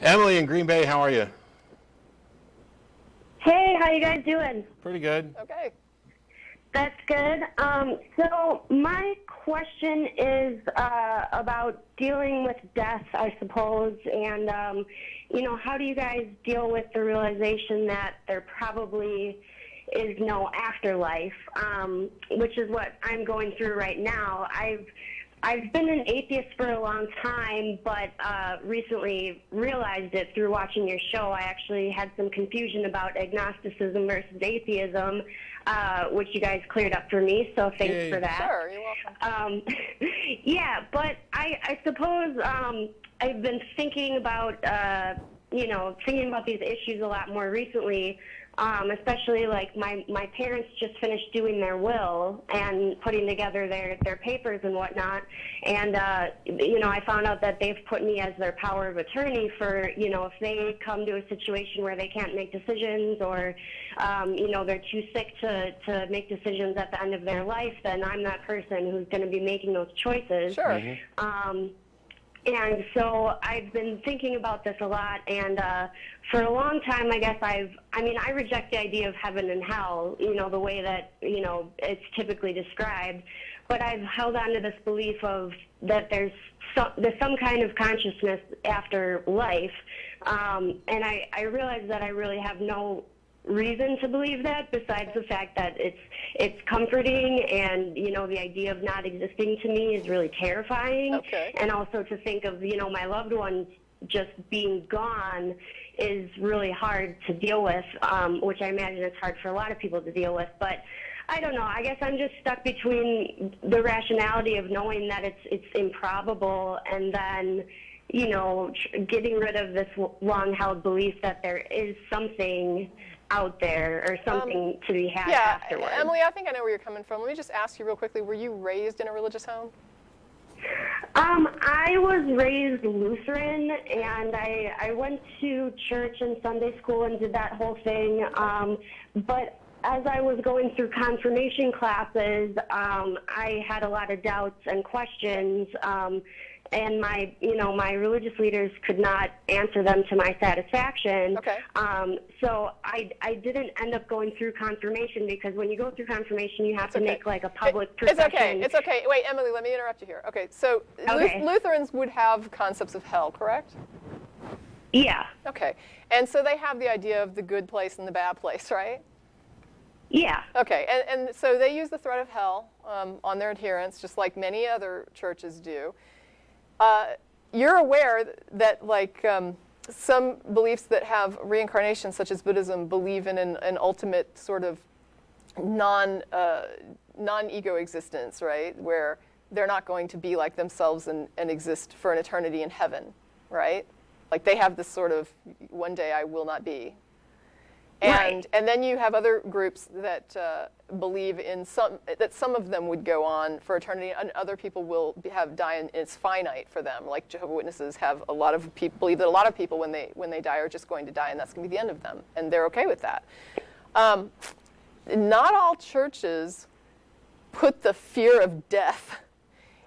Emily in Green Bay, how are you? Hey, how you guys doing? Pretty good. Okay. That's good. So my question is about dealing with death, I suppose, and how do you guys deal with the realization that there probably is no afterlife, which is what I'm going through right now. I've been an atheist for a long time, but recently realized it through watching your show. I actually had some confusion about agnosticism versus atheism, which you guys cleared up for me, so thanks for that. Sure, you're welcome. Yeah, but I suppose I've been thinking about, thinking about these issues a lot more recently. Especially like my parents just finished doing their will and putting together their papers and whatnot. And, I found out that they've put me as their power of attorney for, if they come to a situation where they can't make decisions or, they're too sick to make decisions at the end of their life, then I'm that person who's going to be making those choices. Sure. Mm-hmm. And so I've been thinking about this a lot, and for a long time, I guess I reject the idea of heaven and hell, the way that, it's typically described, but I've held on to this belief of that there's some kind of consciousness after life, and I realize that I really have no reason to believe that besides the fact that it's comforting, and the idea of not existing to me is really terrifying. Okay. And also to think of my loved ones just being gone is really hard to deal with, which I imagine it's hard for a lot of people to deal with. But I don't know, I guess I'm just stuck between the rationality of knowing that it's improbable and then getting rid of this long-held belief that there is something out there or something to be had afterwards. Emily, I think I know where you're coming from. Let me just ask you real quickly, were you raised in a religious home? I was raised Lutheran, and I went to church and Sunday school and did that whole thing, but as I was going through confirmation classes, I had a lot of doubts and questions, and my religious leaders could not answer them to my satisfaction. Okay. So I didn't end up going through confirmation, because when you go through confirmation, you have to make like a public profession. It's okay. Wait, Emily, let me interrupt you here. Okay, so Lutherans would have concepts of hell, correct? Yeah. Okay, and so they have the idea of the good place and the bad place, right? Yeah. Okay, and so they use the threat of hell on their adherents, just like many other churches do. You're aware that, like, some beliefs that have reincarnation, such as Buddhism, believe in an ultimate sort of non-ego existence, right? Where they're not going to be like themselves and exist for an eternity in heaven, right? Like they have this sort of, one day I will not be. And then you have other groups that believe in some of them would go on for eternity, and other people will die and it's finite for them. Like Jehovah's Witnesses have a lot of people believe that a lot of people when they die are just going to die, and that's going to be the end of them, and they're okay with that. Not all churches put the fear of death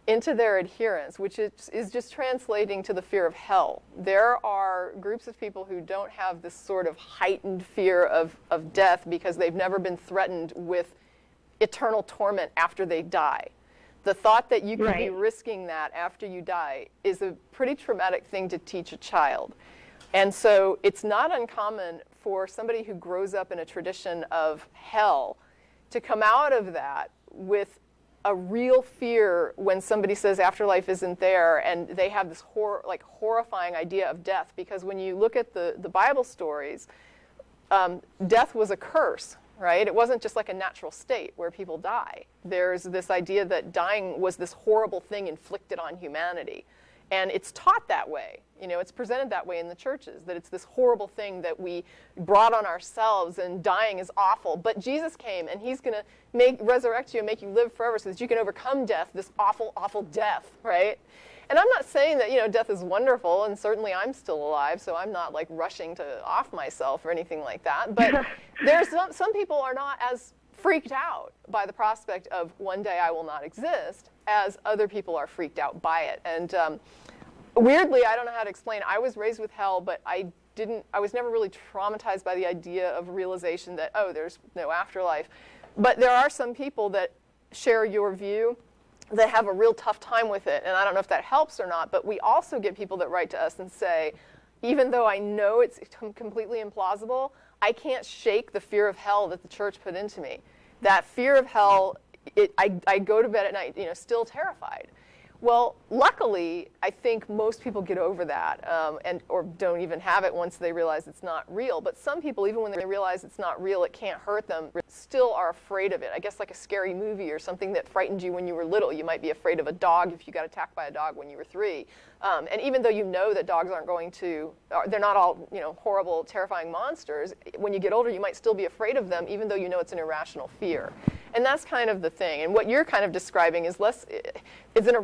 into their adherents, which is just translating to the fear of hell. There are groups of people who don't have this sort of heightened fear of death because they've never been threatened with eternal torment after they die. The thought that you could be risking that after you die is a pretty traumatic thing to teach a child. And so it's not uncommon for somebody who grows up in a tradition of hell to come out of that with a real fear when somebody says afterlife isn't there, and they have this horrifying idea of death. Because when you look at the Bible stories, death was a curse, right? It wasn't just like a natural state where people die. There's this idea that dying was this horrible thing inflicted on humanity. And it's taught that way. It's presented that way in the churches, that it's this horrible thing that we brought on ourselves, and dying is awful. But Jesus came, and he's going to resurrect you and make you live forever so that you can overcome death, this awful, awful death, right? And I'm not saying that, death is wonderful, and certainly I'm still alive, so I'm not, like, rushing to off myself or anything like that. But there's some people are not as freaked out by the prospect of one day I will not exist as other people are freaked out by it. And weirdly, I don't know how to explain. I was raised with hell, but I was never really traumatized by the idea of realization that, oh, there's no afterlife. But there are some people that share your view that have a real tough time with it, and I don't know if that helps or not, but we also get people that write to us and say, even though I know it's completely implausible, I can't shake the fear of hell that the church put into me. That fear of hell, I go to bed at night, still terrified. Well, luckily, I think most people get over that or don't even have it once they realize it's not real. But some people, even when they realize it's not real, it can't hurt them, still are afraid of it. I guess like a scary movie or something that frightened you when you were little. You might be afraid of a dog if you got attacked by a dog when you were 3. And even though you know that dogs aren't going to, they're not all horrible, terrifying monsters, when you get older, you might still be afraid of them, even though you know it's an irrational fear. And that's kind of the thing. And what you're kind of describing is it's an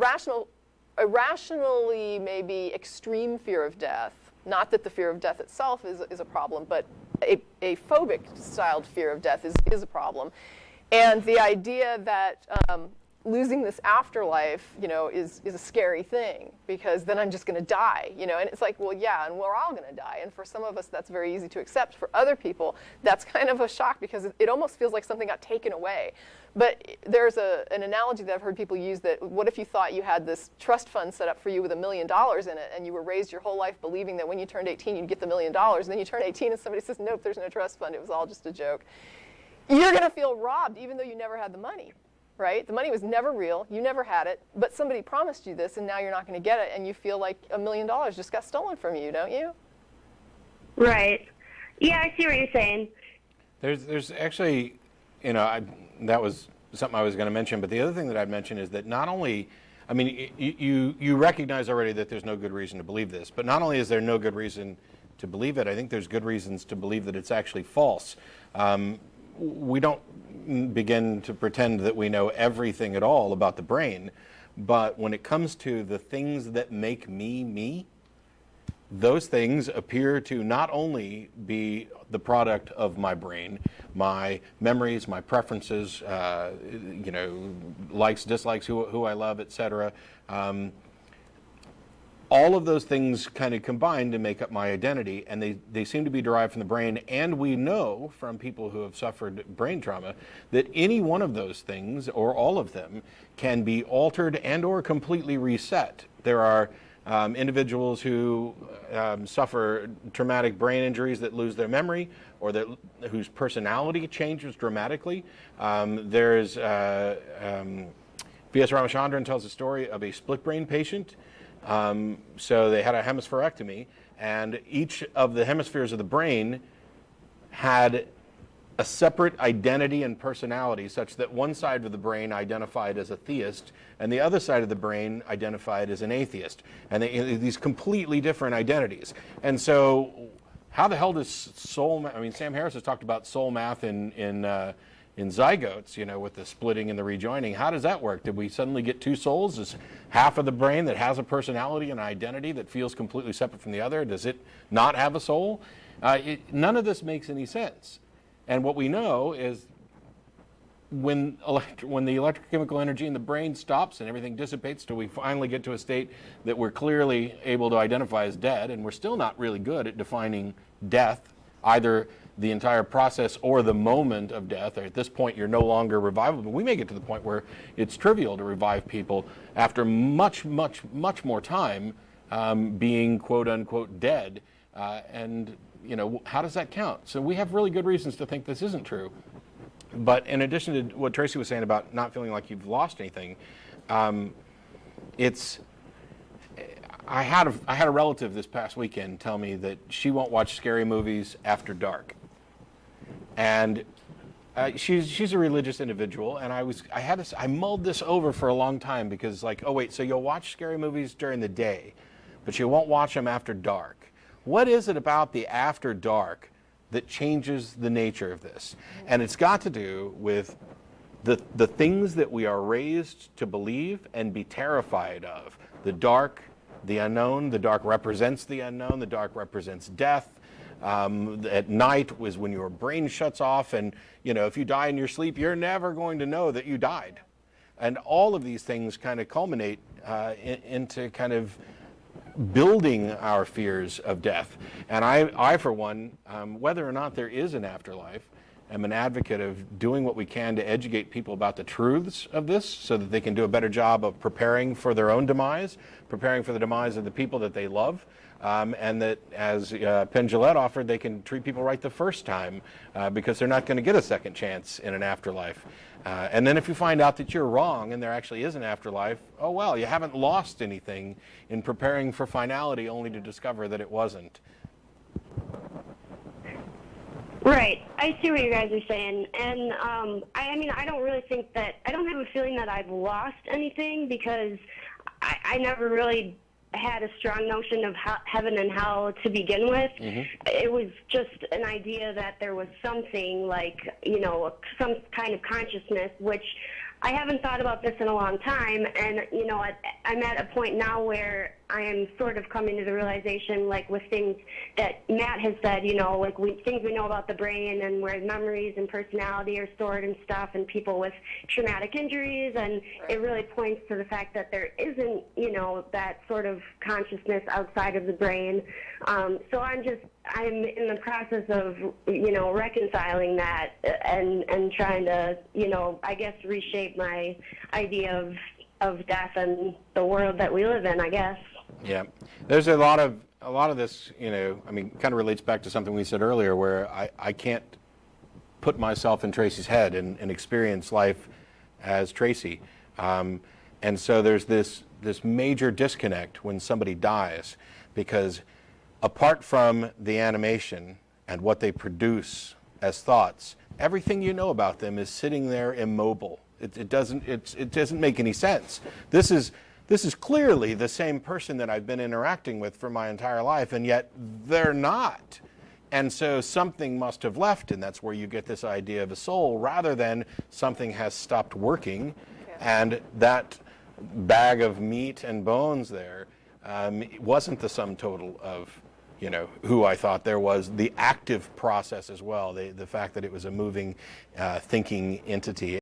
irrationally maybe extreme fear of death. Not that the fear of death itself is a problem, but a phobic-styled fear of death is a problem. And the idea that losing this afterlife, is a scary thing, because then I'm just going to die, and it's like, well, yeah, and we're all going to die. And for some of us, that's very easy to accept. For other people, that's kind of a shock, because it almost feels like something got taken away. But there's an analogy that I've heard people use, that what if you thought you had this trust fund set up for you with $1 million in it, and you were raised your whole life believing that when you turned 18, you'd get the $1 million, and then you turn 18 and somebody says, nope, there's no trust fund, it was all just a joke. You're going to feel robbed, even though you never had the money. Right? The money was never real. You never had it. But somebody promised you this, and now you're not going to get it, and you feel like $1 million just got stolen from you, don't you? Right. Yeah, I see what you're saying. There's actually, that was something I was going to mention, but the other thing that I'd mention is that not only, you recognize already that there's no good reason to believe this, but not only is there no good reason to believe it, I think there's good reasons to believe that it's actually false. We don't begin to pretend that we know everything at all about the brain, but when it comes to the things that make me, me, those things appear to not only be the product of my brain, my memories, my preferences, likes, dislikes, who I love, etc. All of those things kind of combine to make up my identity, and they seem to be derived from the brain. And we know from people who have suffered brain trauma that any one of those things, or all of them, can be altered and or completely reset. There are individuals who suffer traumatic brain injuries that lose their memory, or whose personality changes dramatically. There's V.S. Ramachandran tells a story of a split brain patient. So they had a hemispherectomy, and each of the hemispheres of the brain had a separate identity and personality, such that one side of the brain identified as a theist and the other side of the brain identified as an atheist. And these completely different identities. And so how the hell does soul, Sam Harris has talked about soul math in zygotes, with the splitting and the rejoining. How does that work? Did we suddenly get two souls? Is half of the brain that has a personality and identity that feels completely separate from the other? Does it not have a soul? None of this makes any sense. And what we know is when the electrochemical energy in the brain stops and everything dissipates till we finally get to a state that we're clearly able to identify as dead, and we're still not really good at defining death, either the entire process or the moment of death. Or at this point, you're no longer revivable. We may get to the point where it's trivial to revive people after much, much, much more time being quote unquote dead. And how does that count? So we have really good reasons to think this isn't true. But in addition to what Tracie was saying about not feeling like you've lost anything, I had a relative this past weekend tell me that she won't watch scary movies after dark. And she's a religious individual, and I mulled this over for a long time, because oh wait, so you'll watch scary movies during the day, but you won't watch them after dark. What is it about the after dark that changes the nature of this? And it's got to do with the things that we are raised to believe and be terrified of. The dark, the unknown. The dark represents the unknown. The dark represents death. At night was when your brain shuts off, and if you die in your sleep, you're never going to know that you died. And all of these things kind of culminate into kind of building our fears of death. And I for one, whether or not there is an afterlife, am an advocate of doing what we can to educate people about the truths of this so that they can do a better job of preparing for their own demise, preparing for the demise of the people that they love, and that, as Penn Jillette offered, they can treat people right the first time because they're not going to get a second chance in an afterlife. And then if you find out that you're wrong and there actually is an afterlife, oh well, you haven't lost anything in preparing for finality only to discover that it wasn't. Right. I see what you guys are saying. And I mean, I don't really think that, I don't have a feeling that I've lost anything because I never really had a strong notion of heaven and hell to begin with. Mm-hmm. It was just an idea that there was something like, you know, some kind of consciousness, which I haven't thought about this in a long time. And, you know, I'm at a point now where I am sort of coming to the realization, like with things that Matt has said, you know, like things we know about the brain and where memories and personality are stored and stuff, and people with traumatic injuries, and it really points to the fact that there isn't, you know, that sort of consciousness outside of the brain. So I'm in the process of, you know, reconciling that and trying to, you know, I guess reshape my idea of death and the world that we live in, I guess. Yeah, there's a lot of this, you know, I mean, kind of relates back to something we said earlier, where I can't put myself in Tracie's head and experience life as Tracie, and so there's this major disconnect when somebody dies, because apart from the animation and what they produce as thoughts, everything you know about them is sitting there immobile. It doesn't make any sense. This is clearly the same person that I've been interacting with for my entire life, and yet they're not. And so something must have left, and that's where you get this idea of a soul, rather than something has stopped working, and that bag of meat and bones there wasn't the sum total of, you know, who I thought there was, the active process as well, the fact that it was a moving, thinking entity.